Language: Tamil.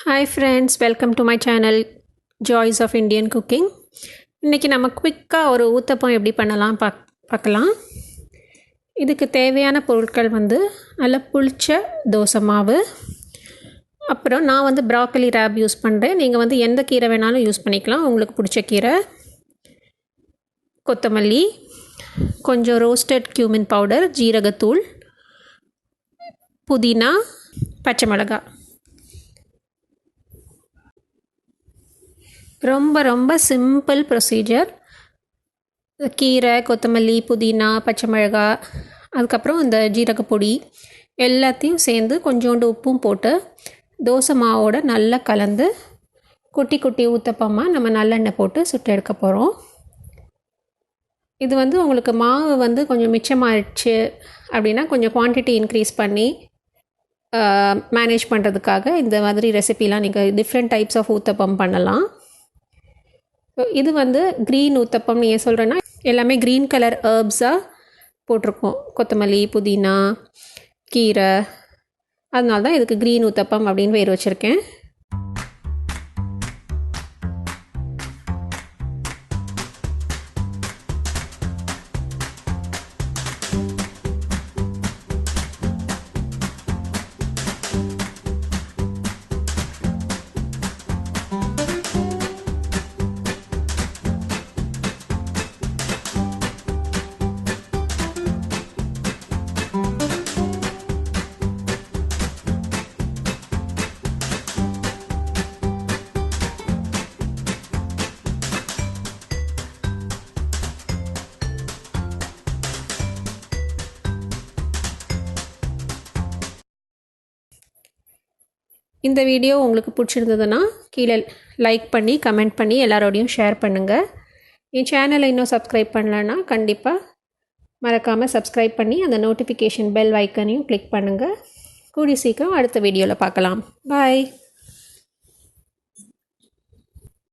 Hi friends, welcome to my channel Joys of Indian Cooking. இன்னைக்கு நம்ம குவிக்கா ஒரு ஊத்தப்பம் எப்படி பண்ணலாம் பார்க்கலாம். இதுக்கு தேவையான பொருட்கள் நல்ல புளிச்ச தோசை மாவு. அப்புறம் நான் Brocolli Rabe யூஸ் பண்ணுறேன். நீங்கள் எந்த கீரை வேணாலும் யூஸ் பண்ணிக்கலாம், உங்களுக்கு பிடிச்ச கீரை. கொத்தமல்லி, கொஞ்சம் ரோஸ்டட் cumin பவுடர், ஜீரகத்தூள், புதினா, பச்சை மிளகாய். ரொம்ப சிம்பிள் ப்ரொசீஜர். கீரை, கொத்தமல்லி, புதினா, பச்சை மிளகாய், அதுக்கப்புறம் இந்த ஜீரகப்பொடி எல்லாத்தையும் சேர்ந்து கொஞ்சோண்டு உப்பும் போட்டு தோசை மாவோடு நல்லா கலந்து குட்டி குட்டி ஊத்தப்பமாக நம்ம நல்லெண்ணெய் போட்டு சுட்டு எடுக்க போகிறோம். இது உங்களுக்கு மாவு கொஞ்சம் மிச்சமாகிடுச்சு அப்படின்னா கொஞ்சம் குவான்டிட்டி இன்க்ரீஸ் பண்ணி மேனேஜ் பண்ணுறதுக்காக இந்த மாதிரி ரெசிபிலாம் நீங்கள் டிஃப்ரெண்ட் டைப்ஸ் ஆஃப் ஊத்தப்பம் பண்ணலாம். இது க்ரீன் ஊத்தப்பம்னு ஏன் சொல்கிறேன்னா எல்லாமே க்ரீன் கலர் ஹர்ப்ஸாக போட்டிருக்கோம். கொத்தமல்லி, புதினா, கீரை, அதனால தான் இதுக்கு க்ரீன் ஊத்தப்பம் அப்படின்னு பேர் வச்சுருக்கேன். இந்த வீடியோ உங்களுக்கு பிடிச்சிருந்ததுன்னா கீழே லைக் பண்ணி கமெண்ட் பண்ணி எல்லாரோடையும் ஷேர் பண்ணுங்கள். என் சேனலை இன்னும் சப்ஸ்கிரைப் பண்ணலன்னா கண்டிப்பாக மறக்காமல் சப்ஸ்கிரைப் பண்ணி அந்த நோட்டிஃபிகேஷன் பெல் ஐக்கனையும் கிளிக் பண்ணுங்கள். கூடி சீக்கிரம் அடுத்த வீடியோவில் பார்க்கலாம். பாய்.